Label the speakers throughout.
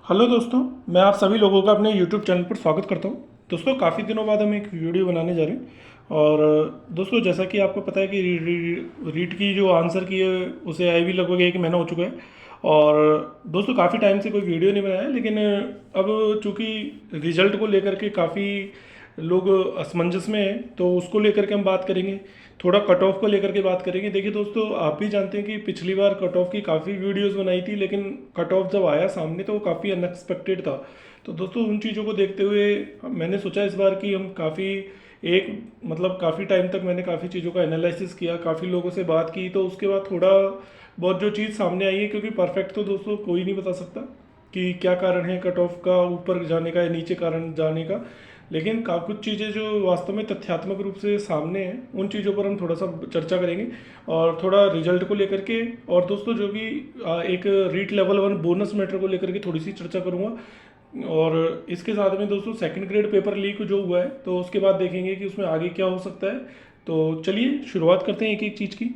Speaker 1: Hello दोस्तों, मैं आप सभी लोगों का अपने यूट्यूब चैनल पर स्वागत करता हूं। दोस्तों, काफ़ी दिनों बाद हम एक वीडियो बनाने जा रहे हैं। और दोस्तों, जैसा कि आपको पता है कि रीट की जो आंसर की है उसे आए भी लगभग 1 महीना हो चुका है। और दोस्तों, काफ़ी टाइम से कोई वीडियो नहीं बनाया, लेकिन अब चूंकि रिजल्ट को लेकर के काफ़ी लोग असमंजस में हैं, तो उसको लेकर के हम बात करेंगे। थोड़ा कट ऑफ को लेकर के बात करेंगे। देखिए दोस्तों, आप भी जानते हैं कि पिछली बार कट ऑफ की काफ़ी वीडियोस बनाई थी, लेकिन कट ऑफ जब आया सामने तो वो काफ़ी अनएक्सपेक्टेड था। तो दोस्तों, उन चीज़ों को देखते हुए मैंने सोचा इस बार कि हम काफ़ी एक मतलब काफ़ी टाइम तक मैंने काफ़ी चीज़ों का एनालिसिस किया, काफ़ी लोगों से बात की, तो उसके बाद थोड़ा बहुत जो चीज़ सामने आई है, क्योंकि परफेक्ट तो दोस्तों कोई नहीं बता सकता कि क्या कारण है कट ऑफ का ऊपर जाने का या नीचे कारण जाने का। लेकिन का कुछ चीज़ें जो वास्तव में तथ्यात्मक रूप से सामने हैं, उन चीज़ों पर हम थोड़ा सा चर्चा करेंगे और थोड़ा रिजल्ट को लेकर के। और दोस्तों, जो भी एक रीट लेवल 1 बोनस मैटर को लेकर के थोड़ी सी चर्चा करूँगा। और इसके साथ में दोस्तों, सेकंड ग्रेड पेपर लीक जो हुआ है, तो उसके बाद देखेंगे कि उसमें आगे क्या हो सकता है। तो चलिए शुरुआत करते हैं एक एक चीज़ की।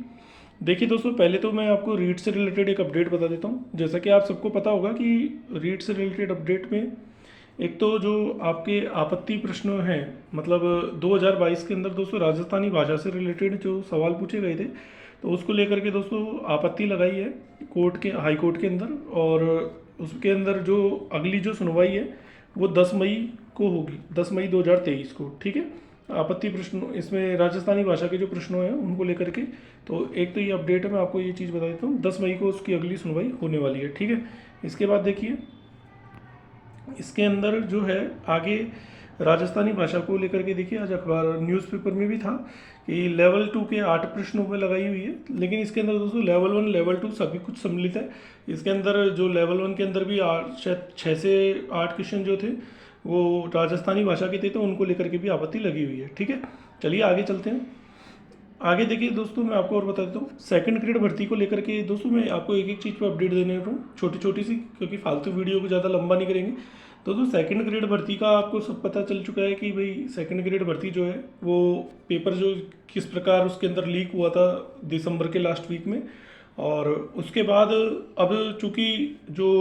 Speaker 1: देखिए दोस्तों, पहले तो मैं आपको रीट से रिलेटेड एक अपडेट बता देता हूँ। जैसा कि आप सबको पता होगा कि रीट से रिलेटेड अपडेट में एक तो जो आपके आपत्ति प्रश्न हैं, मतलब 2022 के अंदर दोस्तों राजस्थानी भाषा से रिलेटेड जो सवाल पूछे गए थे, तो उसको लेकर के दोस्तों आपत्ति लगाई है कोर्ट के, हाई कोर्ट के अंदर। और उसके अंदर जो अगली जो सुनवाई है वो 10 मई को होगी, 10 मई 2023 को। ठीक है, आपत्ति प्रश्न इसमें राजस्थानी भाषा के जो प्रश्नों हैं उनको लेकर के। तो एक तो ये अपडेट है, मैं आपको ये चीज़ बता देता हूँ, 10 मई को उसकी अगली सुनवाई होने वाली है। ठीक है, इसके बाद देखिए, इसके अंदर जो है आगे राजस्थानी भाषा को लेकर के देखिए, आज अखबार न्यूज़पेपर में भी था कि लेवल 2 के 8 प्रश्नों पर लगाई हुई है। लेकिन इसके अंदर दोस्तों लेवल 1 लेवल 2 सभी कुछ सम्मिलित है। इसके अंदर जो लेवल 1 के अंदर भी शायद 6 से 8 क्वेश्चन जो थे वो राजस्थानी भाषा के थे, तो उनको लेकर के भी आपत्ति लगी हुई है। ठीक है, चलिए आगे चलते हैं। आगे देखिए दोस्तों, मैं आपको और बता देता हूँ सेकंड ग्रेड भर्ती को लेकर के। दोस्तों, मैं आपको एक एक चीज़ पर अपडेट देने वाला हूँ, छोटी छोटी सी, क्योंकि फालतू वीडियो को ज़्यादा लंबा नहीं करेंगे। तो दोस्तों, सेकंड ग्रेड भर्ती का आपको सब पता चल चुका है कि भाई सेकंड ग्रेड भर्ती जो है वो पेपर जो किस प्रकार उसके अंदर लीक हुआ था दिसंबर के लास्ट वीक में। और उसके बाद अब चूंकि जो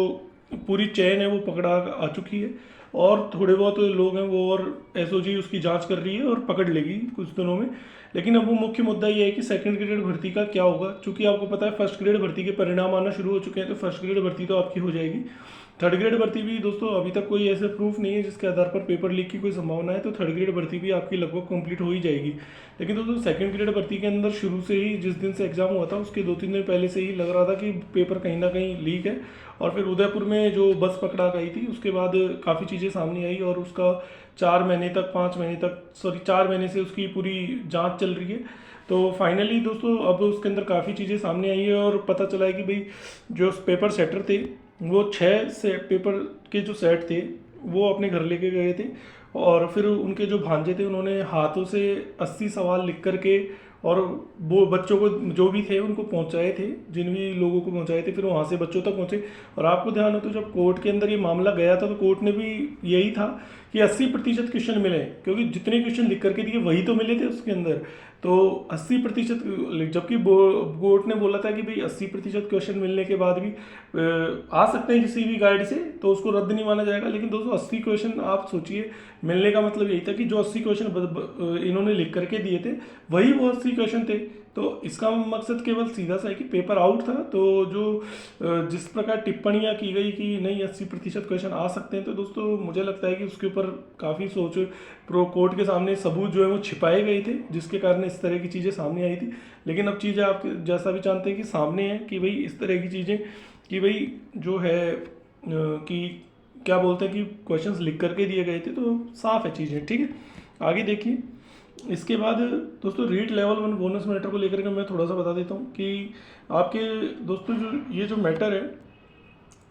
Speaker 1: पूरी चेन है वो पकड़ा आ चुकी है, और थोड़े बहुत लोग हैं वो, और एसओजी उसकी जांच कर रही है और पकड़ लेगी कुछ दिनों में। लेकिन अब वो मुख्य मुद्दा ये है कि सेकंड ग्रेड भर्ती का क्या होगा। चूंकि आपको पता है फर्स्ट ग्रेड भर्ती के परिणाम आना शुरू हो चुके हैं, तो फर्स्ट ग्रेड भर्ती तो आपकी हो जाएगी। थर्ड ग्रेड भर्ती भी दोस्तों अभी तक कोई ऐसे प्रूफ नहीं है जिसके आधार पर पेपर लीक की कोई संभावना है, तो थर्ड ग्रेड भर्ती भी आपकी लगभग कंप्लीट हो ही जाएगी। लेकिन दोस्तों, सेकंड ग्रेड भर्ती के अंदर शुरू से ही, जिस दिन से एग्जाम हुआ था उसके 2-3 दिन पहले से ही लग रहा था कि पेपर कहीं ना कहीं लीक है। और फिर उदयपुर में जो बस पकड़ा गई थी उसके बाद काफ़ी चीज़ें सामने आई, और उसका 4 महीने तक, 5 महीने तक, सॉरी 4 महीने से उसकी पूरी जांच चल रही है। तो फाइनली दोस्तों अब उसके अंदर काफ़ी चीज़ें सामने आई है, और पता चला है कि भाई जो पेपर सेटर थे वो 6 से पेपर के जो सेट थे वो अपने घर लेके गए थे। और फिर उनके जो भांजे थे उन्होंने हाथों से 80 सवाल लिख करके, और वो बच्चों को जो भी थे उनको पहुंचाए थे, जिन भी लोगों को पहुंचाए थे, फिर वहाँ से बच्चों तक पहुंचे। और आपको ध्यान हो तो जब कोर्ट के अंदर ये मामला गया था, तो कोर्ट ने भी यही था कि 80% क्वेश्चन मिले, क्योंकि जितने क्वेश्चन लिख करके दिए वही तो मिले थे उसके अंदर। तो 80%, जबकि कोर्ट ने बोला था कि भाई 80% क्वेश्चन मिलने के बाद भी आ सकते हैं किसी भी गाइड से, तो उसको रद्द नहीं माना जाएगा। लेकिन दोस्तों 80 क्वेश्चन आप सोचिए, मिलने का मतलब यही था कि जो 80 क्वेश्चन इन्होंने लिख करके दिए थे वही वो 80 क्वेश्चन थे। तो इसका मकसद केवल सीधा सा है कि पेपर आउट था। तो जो जिस प्रकार टिप्पणियां की गई कि नहीं 80% क्वेश्चन आ सकते हैं, तो दोस्तों मुझे लगता है कि उसके ऊपर काफ़ी सोच, प्रो कोर्ट के सामने सबूत जो है वो छिपाए गए थे, जिसके कारण इस तरह की चीज़ें सामने आई थी। लेकिन अब चीज़ें आप जैसा भी जानते हैं कि सामने है कि भाई इस तरह की चीज़ें, कि भाई जो है कि क्या बोलते हैं कि क्वेश्चंस लिख करके दिए गए थे, तो साफ है चीज़ें। ठीक है, आगे देखिए। इसके बाद दोस्तों रीट लेवल 1 बोनस मैटर को लेकर के मैं थोड़ा सा बता देता हूँ कि आपके दोस्तों जो ये जो मैटर है,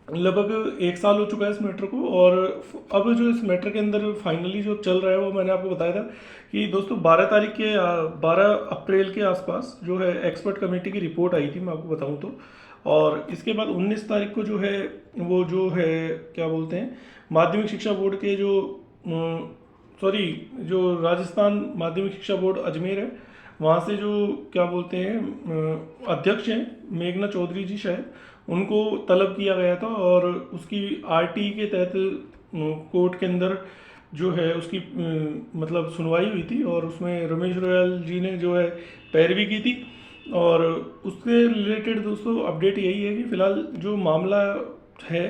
Speaker 1: लगभग 1 साल हो चुका है इस मैटर को। और अब जो इस मैटर के अंदर फाइनली जो चल रहा है वो मैंने आपको बताया था कि दोस्तों 12 तारीख के 12 अप्रैल के आसपास जो है एक्सपर्ट कमेटी की रिपोर्ट आई थी, मैं आपको बताऊं तो। और इसके बाद 19 तारीख को जो है वो जो है क्या बोलते हैं, माध्यमिक शिक्षा बोर्ड के जो सॉरी जो राजस्थान माध्यमिक शिक्षा बोर्ड अजमेर है, वहाँ से जो क्या बोलते हैं अध्यक्ष हैं मेघना चौधरी जी शायद, उनको तलब किया गया था और उसकी आरटी के तहत कोर्ट के अंदर जो है उसकी मतलब सुनवाई हुई थी और उसमें रमेश रोयाल जी ने जो है पैरवी की थी। और उससे रिलेटेड दोस्तों अपडेट यही है कि फ़िलहाल जो मामला है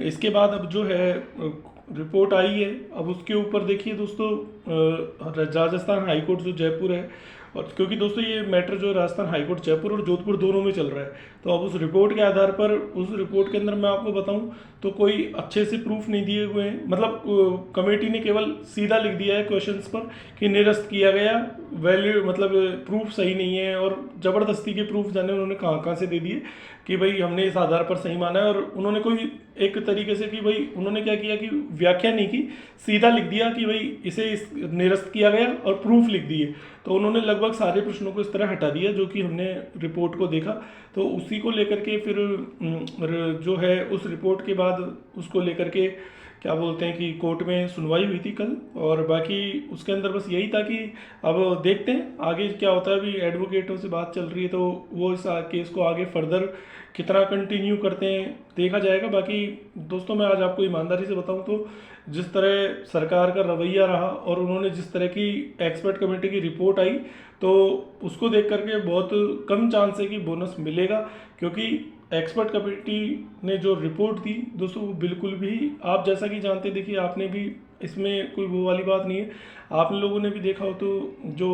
Speaker 1: इसके बाद अब जो है रिपोर्ट आई है। अब उसके ऊपर देखिए दोस्तों राजस्थान हाई कोर्ट जो जयपुर है, और क्योंकि दोस्तों ये मैटर जो है राजस्थान हाई कोर्ट जयपुर और जोधपुर दोनों में चल रहा है, तो अब उस रिपोर्ट के आधार पर उस रिपोर्ट के अंदर मैं आपको बताऊं तो कोई अच्छे से प्रूफ नहीं दिए हुए हैं। मतलब कमेटी ने केवल सीधा लिख दिया है क्वेश्चंस पर कि निरस्त किया गया, वैल्यू मतलब प्रूफ सही नहीं है, और ज़बरदस्ती के प्रूफ जाने उन्होंने कहाँ कहाँ से दे दिए कि भाई हमने इस आधार पर सही माना है। और उन्होंने कोई एक तरीके से कि भाई उन्होंने क्या किया कि व्याख्या नहीं की, सीधा लिख दिया कि भाई इसे निरस्त किया गया और प्रूफ लिख दिए। तो उन्होंने लगभग सारे प्रश्नों को इस तरह हटा दिया जो कि हमने रिपोर्ट को देखा। तो उसी को लेकर के फिर जो है उस रिपोर्ट के बाद उसको लेकर के क्या बोलते हैं कि कोर्ट में सुनवाई हुई थी कल, और बाकी उसके अंदर बस यही था कि अब देखते हैं आगे क्या होता है। अभी एडवोकेटों से बात चल रही है तो वो इस केस को आगे फर्दर कितना कंटिन्यू करते हैं देखा जाएगा। बाकी दोस्तों मैं आज आपको ईमानदारी से बताऊं तो जिस तरह सरकार का रवैया रहा और उन्होंने जिस तरह की एक्सपर्ट कमेटी की रिपोर्ट आई, तो उसको देख करके बहुत कम चांस है कि बोनस मिलेगा, क्योंकि एक्सपर्ट कमेटी ने जो रिपोर्ट दी दोस्तों वो बिल्कुल भी, आप जैसा कि जानते देखिए आपने भी, इसमें कोई वो वाली बात नहीं है। आप लोगों ने भी देखा हो तो जो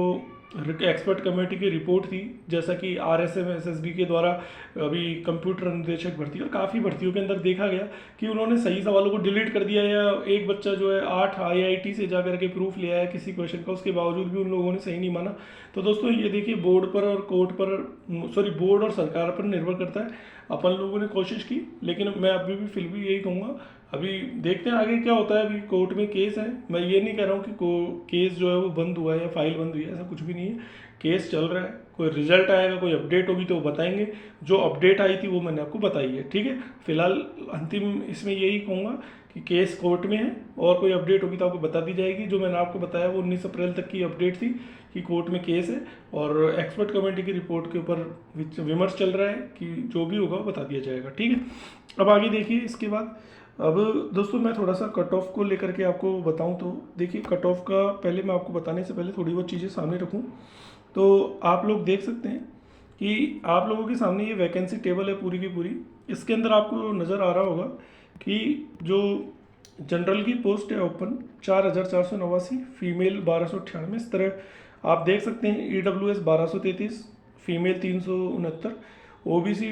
Speaker 1: एक्सपर्ट कमेटी की रिपोर्ट थी, जैसा कि RSM SSB के द्वारा अभी कंप्यूटर अनुदेशक भर्ती और काफ़ी भर्तियों के अंदर देखा गया कि उन्होंने सही सवालों को डिलीट कर दिया, या एक बच्चा जो है 8 IIT से जा करके प्रूफ ले आया किसी क्वेश्चन का, उसके बावजूद भी उन लोगों ने सही नहीं माना। तो दोस्तों ये देखिए बोर्ड पर और कोर्ट पर, सॉरी बोर्ड और सरकार पर निर्भर करता है। अपन लोगों ने कोशिश की, लेकिन मैं अभी भी फिर भी यही कहूँगा अभी देखते हैं आगे क्या होता है। अभी कोर्ट में केस है, मैं ये नहीं कह रहा हूँ कि केस जो है वो बंद हुआ है या फाइल बंद हुई है, ऐसा कुछ भी नहीं है। केस चल रहा है, कोई रिजल्ट आएगा, कोई अपडेट होगी तो वो बताएंगे। जो अपडेट आई थी वो मैंने आपको बताई है, ठीक है। फिलहाल अंतिम इसमें यही कहूँगा कि केस कोर्ट में है और कोई अपडेट होगी तो आपको बता दी जाएगी। जो मैंने आपको बताया वो 19 अप्रैल तक की अपडेट थी कि कोर्ट में केस है और एक्सपर्ट कमेटी की रिपोर्ट के ऊपर विमर्श चल रहा है कि जो भी होगा वो बता दिया जाएगा, ठीक है। अब आगे देखिए इसके बाद, अब दोस्तों मैं थोड़ा सा कट ऑफ को लेकर के आपको बताऊं तो देखिए कट ऑफ का पहले मैं आपको बताने से पहले थोड़ी बहुत चीज़ें सामने रखूं तो आप लोग देख सकते हैं कि आप लोगों के सामने ये वैकेंसी टेबल है पूरी की पूरी। इसके अंदर आपको नज़र आ रहा होगा कि जो जनरल की पोस्ट है ओपन 4489, फीमेल 1298, इस तरह आप देख सकते हैं। EWS 1233, फीमेल 369, OBC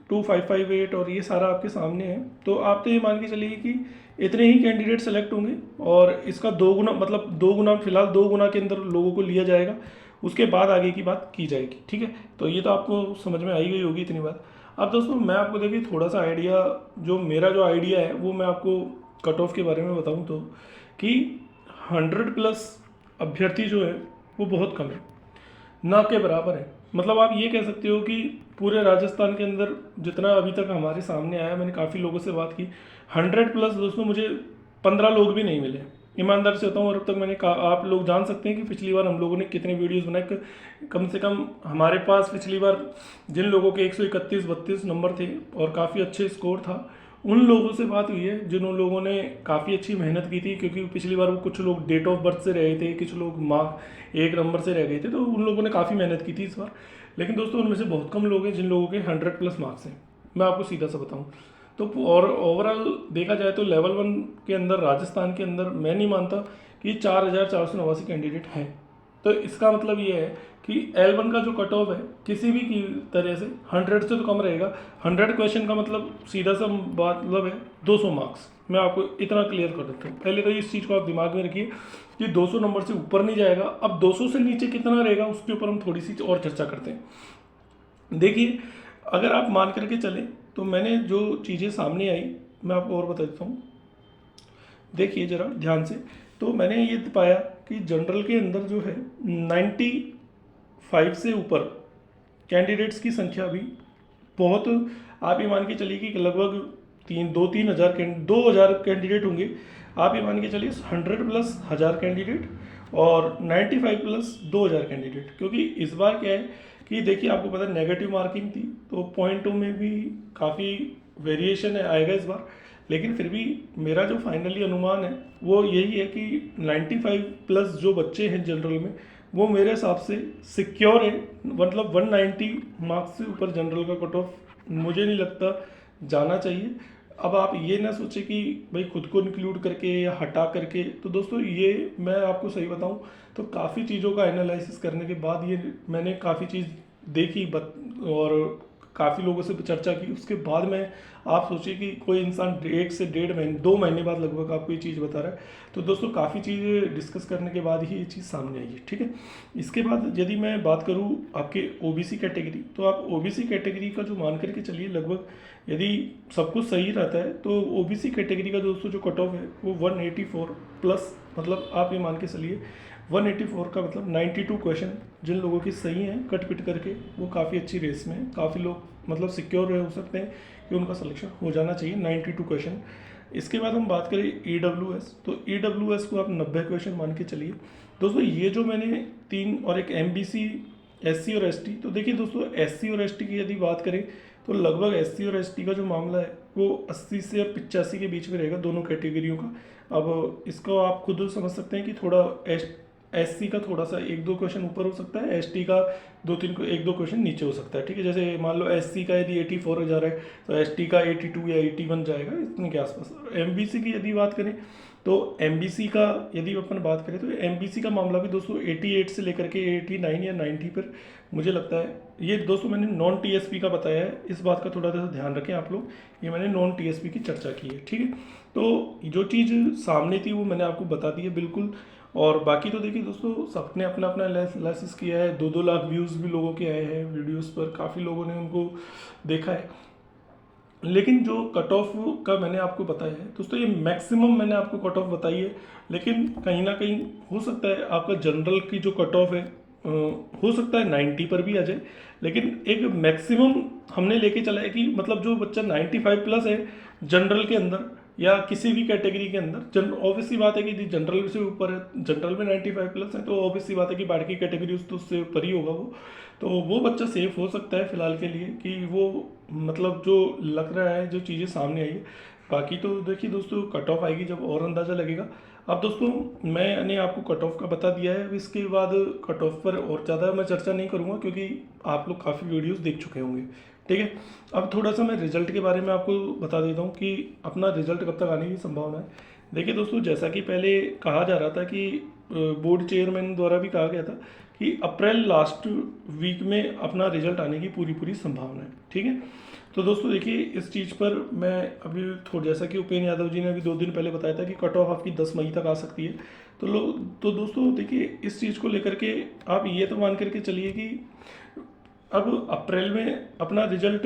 Speaker 1: 2558 और ये सारा आपके सामने है। तो आप तो ये मान के चलिए कि इतने ही कैंडिडेट सेलेक्ट होंगे और इसका 2 गुना, मतलब 2 गुना, फिलहाल 2 गुना के अंदर लोगों को लिया जाएगा, उसके बाद आगे की बात की जाएगी, ठीक है। तो ये तो आपको समझ में आई गई होगी इतनी बात। अब दोस्तों मैं आपको देखिए थोड़ा सा आइडिया, जो मेरा जो आइडिया है वो मैं आपको कट ऑफ के बारे में बताऊं तो कि 100+ अभ्यर्थी जो है वो बहुत कम है, ना के बराबर है। मतलब आप ये कह सकते हो कि पूरे राजस्थान के अंदर जितना अभी तक हमारे सामने आया, मैंने काफ़ी लोगों से बात की, 100+ दोस्तों मुझे 15 लोग भी नहीं मिले, ईमानदार से होता हूँ। और अब तक मैंने आप लोग जान सकते हैं कि पिछली बार हम लोगों ने कितने वीडियोस बनाए। कम से कम हमारे पास पिछली बार जिन लोगों के 131-32 नंबर थे और काफ़ी अच्छे स्कोर था, उन लोगों से बात हुई है जिन लोगों ने काफ़ी अच्छी मेहनत की थी, क्योंकि पिछली बार वो कुछ लोग डेट ऑफ बर्थ से रहे थे, कुछ लोग मार्क 1 नंबर से रह गए थे, तो उन लोगों ने काफ़ी मेहनत की थी इस बार। लेकिन दोस्तों उनमें से बहुत कम लोग हैं जिन लोगों के 100+ मार्क्स हैं, मैं आपको सीधा सा बताऊं तो। और ओवरऑल देखा जाए तो लेवल 1 के अंदर राजस्थान के अंदर मैं नहीं मानता कि 4489 कैंडिडेट हैं। तो इसका मतलब ये है कि L1 का जो कट ऑफ है किसी भी की तरह से 100 से तो कम रहेगा। 100 क्वेश्चन का मतलब सीधा सा मतलब है 200 मार्क्स। मैं आपको इतना क्लियर कर देता हूँ। पहले तो इस चीज़ को आप दिमाग में रखिए कि 200 नंबर से ऊपर नहीं जाएगा। अब 200 से नीचे कितना रहेगा उसके ऊपर हम थोड़ी सी और चर्चा करते हैं। देखिए अगर आप मान करके चलें तो मैंने जो चीज़ें सामने आई मैं आपको और बता देता हूँ, देखिए ज़रा ध्यान से। तो मैंने ये पाया कि जनरल के अंदर जो है 95 से ऊपर कैंडिडेट्स की संख्या भी बहुत, आप ये मान के चलिए कि लगभग 2-3 हज़ार कैंडिडेट होंगे। आप ये मान के चलिए 100+ 1000 कैंडिडेट और 95+ 2000 कैंडिडेट। क्योंकि इस बार क्या है कि देखिए आपको पता है नेगेटिव मार्किंग थी, तो पॉइंटों में भी काफ़ी वेरिएशन आएगा इस बार। लेकिन फिर भी मेरा जो फाइनली अनुमान है वो यही है कि 95 प्लस जो बच्चे हैं जनरल में, वो मेरे हिसाब से सिक्योर है। मतलब 190 मार्क्स से ऊपर जनरल का कट ऑफ मुझे नहीं लगता जाना चाहिए। अब आप ये ना सोचें कि भाई खुद को इंक्लूड करके या हटा करके, तो दोस्तों ये मैं आपको सही बताऊं तो काफ़ी चीज़ों का एनालिसिस करने के बाद ये मैंने काफ़ी चीज़ देखी और काफ़ी लोगों से चर्चा की, उसके बाद में आप सोचिए कि कोई इंसान 1 से 1.5 महीने 2 महीने बाद लगभग आपको ये चीज़ बता रहा है। तो दोस्तों काफ़ी चीज़ें डिस्कस करने के बाद ही ये चीज़ सामने आई है, ठीक है। इसके बाद यदि मैं बात करूँ आपके ओबीसी कैटेगरी, तो आप ओबीसी कैटेगरी का जो मान करके चलिए लगभग यदि सब कुछ सही रहता है तो ओबीसी कैटेगरी का दोस्तों जो कट ऑफ है वो 184 प्लस, मतलब आप ये मान के चलिए 184 का मतलब 92 क्वेश्चन जिन लोगों की सही हैं कट पिट करके, वो काफ़ी अच्छी रेस में हैं। काफ़ी लोग मतलब सिक्योर हो सकते हैं कि उनका सिलेक्शन हो जाना चाहिए 92 क्वेश्चन। इसके बाद हम बात करें EWS, तो EWS को आप 90 क्वेश्चन मान के चलिए। दोस्तों ये जो मैंने 3 और एक MBC SC और ST, तो देखिए दोस्तों SC और ST की यदि बात करें तो लगभग SC और ST का जो मामला है वो 80 से और 85 के बीच में रहेगा दोनों कैटेगरियों का। अब इसको आप खुद समझ सकते हैं कि थोड़ा SC का थोड़ा सा 1-2 क्वेश्चन ऊपर हो सकता है, ST का 2-3 1-2 क्वेश्चन नीचे हो सकता है, ठीक है। जैसे मान लो SC का यदि 84 जा रहा है तो ST का 82 या 81 जाएगा, इतने के आसपास। MBC की यदि बात करें तो MBC का यदि अपन बात करें तो MBC का मामला भी दोस्तों 88 से लेकर के 89 या 90 पर मुझे लगता है। ये दोस्तों मैंने नॉन TSP का बताया है, इस बात का थोड़ा सा ध्यान रखें आप लोग, ये मैंने नॉन TSP की चर्चा की है, ठीक है। तो जो चीज़ सामने थी वो मैंने आपको बता दी है बिल्कुल। और बाकी तो देखिए दोस्तों सबने अपना अपना एनालिसिस किया है, 2-2 लाख व्यूज़ भी लोगों के आए हैं वीडियोस पर, काफ़ी लोगों ने उनको देखा है। लेकिन जो कट ऑफ का मैंने आपको बताया है दोस्तों, ये मैक्सिमम मैंने आपको कट ऑफ बताई है, लेकिन कहीं ना कहीं हो सकता है आपका जनरल की जो कट ऑफ है हो सकता है 90 पर भी आ जाए, लेकिन एक मैक्सिमम हमने लेके चला है कि मतलब जो बच्चा 95 प्लस है जनरल के अंदर या किसी भी कैटेगरी के अंदर, ऑब्वियस सी बात है कि जनरल से ऊपर है, जनरल में 95 प्लस है तो ऑब्वियस सी बात है कि बाकी कैटेगरी तो उससे ऊपर ही होगा तो वो बच्चा सेफ हो सकता है फिलहाल के लिए कि वो मतलब जो लग रहा है जो चीज़ें सामने आई है। बाकी तो देखिए दोस्तों कट ऑफ आएगी जब और अंदाज़ा लगेगा। अब दोस्तों मैंने आपको कट ऑफ का बता दिया है, अब इसके बाद कट ऑफ पर और ज़्यादा मैं चर्चा नहीं करूँगा क्योंकि आप लोग काफ़ी वीडियोस देख चुके होंगे, ठीक है। अब थोड़ा सा मैं रिजल्ट के बारे में आपको बता देता हूँ कि अपना रिजल्ट कब तक आने की संभावना है। देखिए दोस्तों जैसा कि पहले कहा जा रहा था कि बोर्ड चेयरमैन द्वारा भी कहा गया था कि अप्रैल लास्ट वीक में अपना रिजल्ट आने की पूरी संभावना है, ठीक है। तो दोस्तों देखिए इस चीज़ पर मैं अभी थोड़ा, जैसा कि उपेन्द्र यादव जी ने अभी 2 दिन पहले बताया था कि कट ऑफ आपकी 10 मई तक आ सकती है, तो दोस्तों देखिए इस चीज़ को लेकर के आप ये तो मान करके चलिए कि अब अप्रैल में अपना रिजल्ट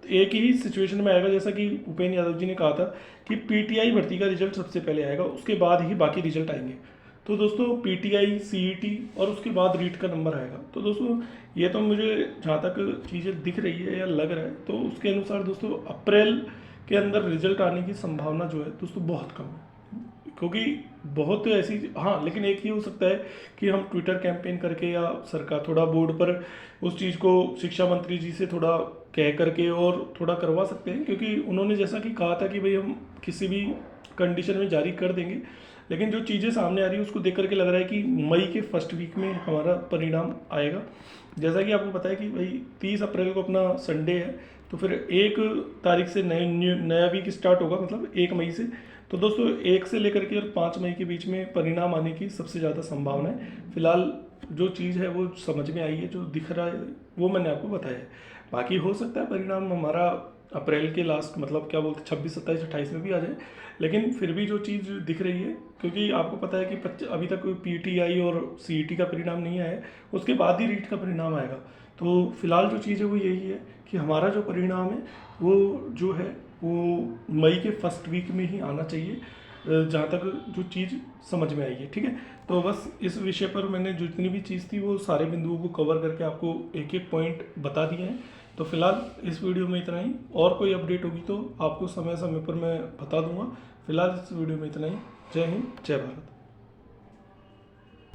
Speaker 1: एक ही सिचुएशन में आएगा, जैसा कि उपेन्द्र यादव जी ने कहा था कि PTI भर्ती का रिजल्ट सबसे पहले आएगा, उसके बाद ही बाकी रिजल्ट आएंगे। तो दोस्तों PTI CET और उसके बाद रीट का नंबर आएगा। तो दोस्तों ये तो मुझे जहाँ तक चीज़ें दिख रही है या लग रहा है तो उसके अनुसार दोस्तों अप्रैल के अंदर रिजल्ट आने की संभावना जो है दोस्तों बहुत कम है, क्योंकि बहुत ऐसी, हाँ लेकिन एक ही हो सकता है कि हम ट्विटर कैंपेन करके या सरकार थोड़ा बोर्ड पर उस चीज़ को शिक्षा मंत्री जी से थोड़ा कह करके और थोड़ा करवा सकते हैं, क्योंकि उन्होंने जैसा कि कहा था कि भाई हम किसी भी कंडीशन में जारी कर देंगे, लेकिन जो चीज़ें सामने आ रही है उसको देख करके लग रहा है कि मई के फर्स्ट वीक में हमारा परिणाम आएगा। जैसा कि आपको पता है कि भाई 30 अप्रैल को अपना संडे है, तो फिर 1 तारीख से नया वीक स्टार्ट होगा, मतलब 1 मई से। तो दोस्तों 1 से लेकर के और 5 मई के बीच में परिणाम आने की सबसे ज़्यादा संभावना है। फिलहाल जो चीज़ है वो समझ में आई है, जो दिख रहा है वो मैंने आपको बताया है। बाकी हो सकता है परिणाम हमारा अप्रैल के लास्ट, मतलब क्या बोलते 26, 27, 28 में भी आ जाए, लेकिन फिर भी जो चीज़ दिख रही है, क्योंकि आपको पता है कि अभी तक PTI और CET का परिणाम नहीं आया है, उसके बाद ही रीट का परिणाम आएगा। तो फिलहाल जो चीज़ है वो यही है कि हमारा जो परिणाम है वो जो है वो मई के फर्स्ट वीक में ही आना चाहिए, जहाँ तक जो चीज़ समझ में आई है, ठीक है। तो बस इस विषय पर मैंने जितनी भी चीज़ थी वो सारे बिंदुओं को कवर करके आपको एक एक पॉइंट बता दिए हैं। तो फिलहाल इस वीडियो में इतना ही, और कोई अपडेट होगी तो आपको समय समय पर मैं बता दूंगा। फिलहाल इस वीडियो में इतना ही। जय हिंद, जय भारत।